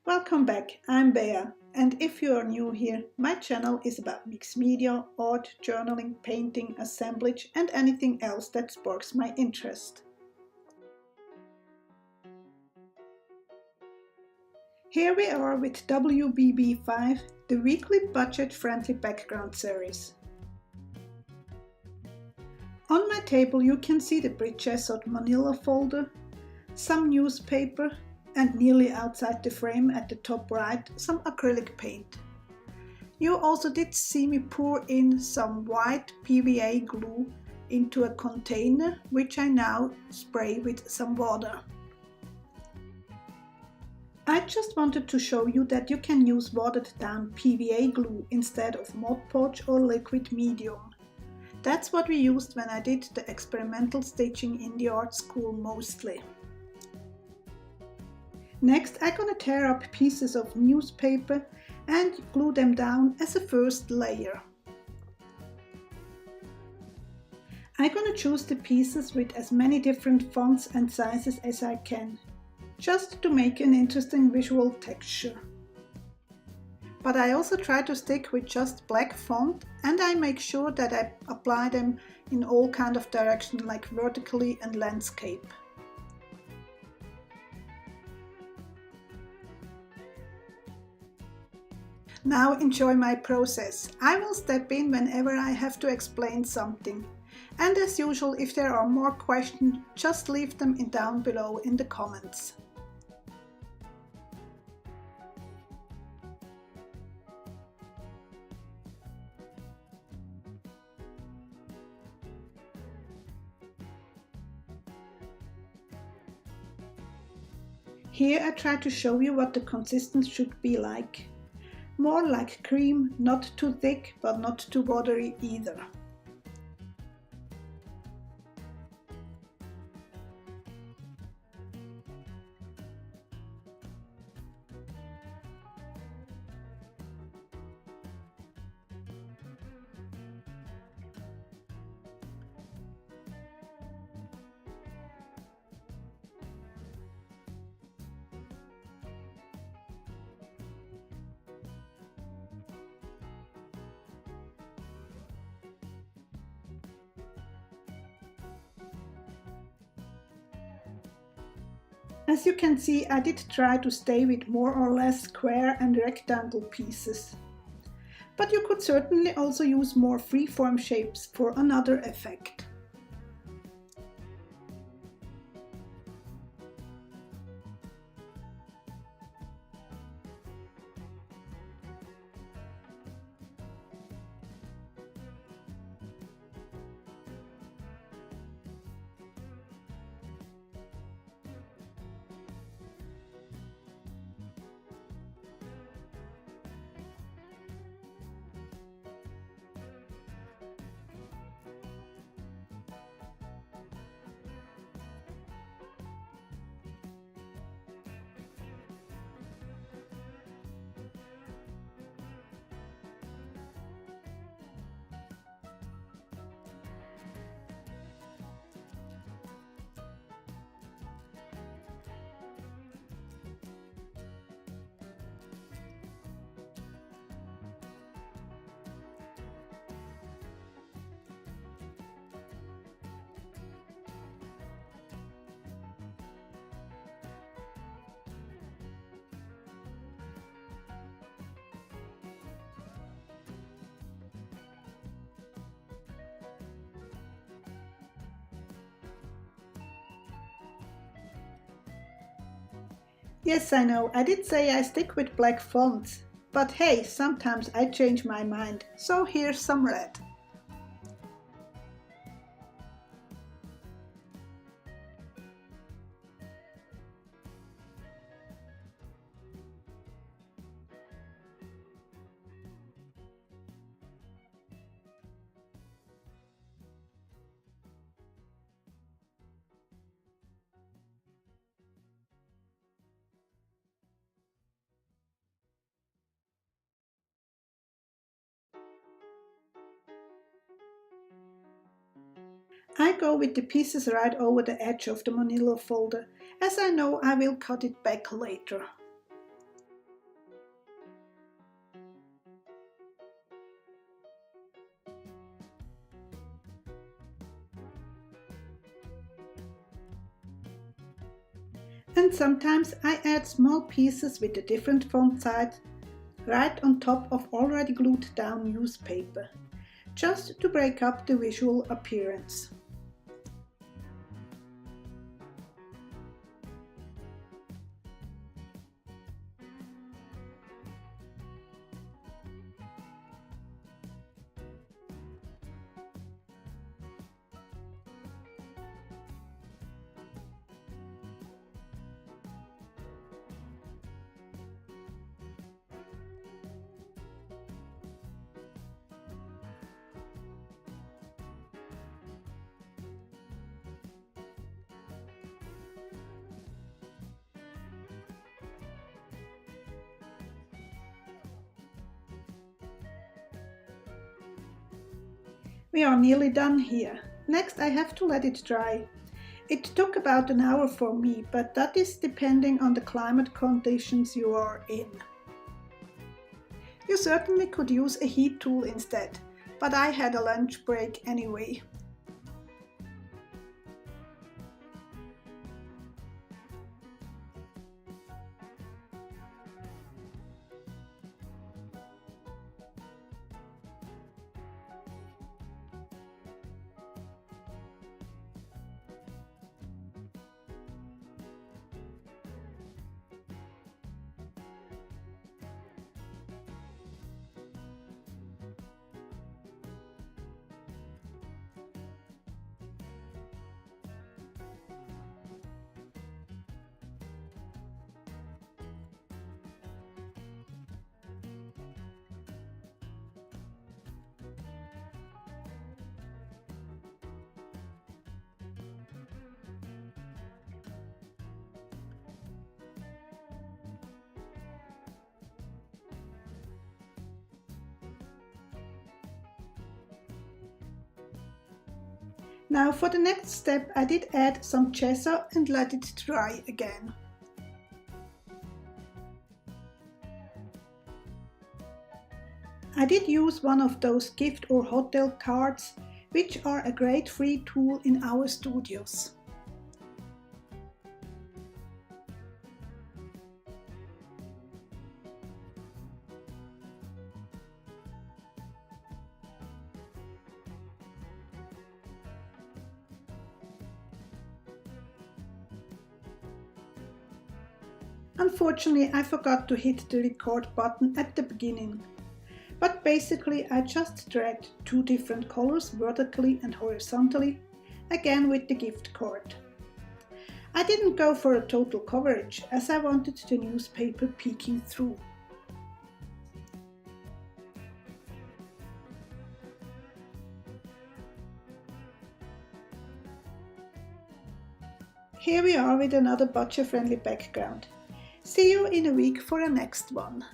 Welcome back, I'm Bea, and if you are new here, my channel is about mixed media, art, journaling, painting, assemblage and anything else that sparks my interest. Here we are with WBB5, the weekly budget-friendly background series. On my table you can see the Bridges Manila folder, some newspaper, and nearly outside the frame at the top right, some acrylic paint. You also did see me pour in some white PVA glue into a container, which I now spray with some water. I just wanted to show you that you can use watered down PVA glue instead of Mod Podge or liquid medium. That's what we used when I did the experimental stitching in the art school mostly. Next, I'm gonna tear up pieces of newspaper and glue them down as a first layer. I'm gonna choose the pieces with as many different fonts and sizes as I can, just to make an interesting visual texture. But I also try to stick with just black font, and I make sure that I apply them in all kind of directions, like vertically and landscape. Now enjoy my process. I will step in whenever I have to explain something. And as usual, if there are more questions, just leave them down below in the comments. Here I try to show you what the consistency should be like. More like cream, not too thick, but not too watery either. As you can see, I did try to stay with more or less square and rectangle pieces. But you could certainly also use more freeform shapes for another effect. Yes, I know, I did say I stick with black fonts, but hey, sometimes I change my mind, so here's some red. I go with the pieces right over the edge of the manila folder, as I know I will cut it back later. And sometimes I add small pieces with a different font size right on top of already glued down newspaper, just to break up the visual appearance. We are nearly done here. Next I have to let it dry. It took about an hour for me, but that is depending on the climate conditions you are in. You certainly could use a heat tool instead, but I had a lunch break anyway. Now for the next step I did add some gesso and let it dry again. I did use one of those gift or hotel cards, which are a great free tool in our studios. Unfortunately, I forgot to hit the record button at the beginning. But basically I just dragged two different colors vertically and horizontally, again with the gift card. I didn't go for a total coverage as I wanted the newspaper peeking through. Here we are with another budget-friendly background. See you in a week for a next one.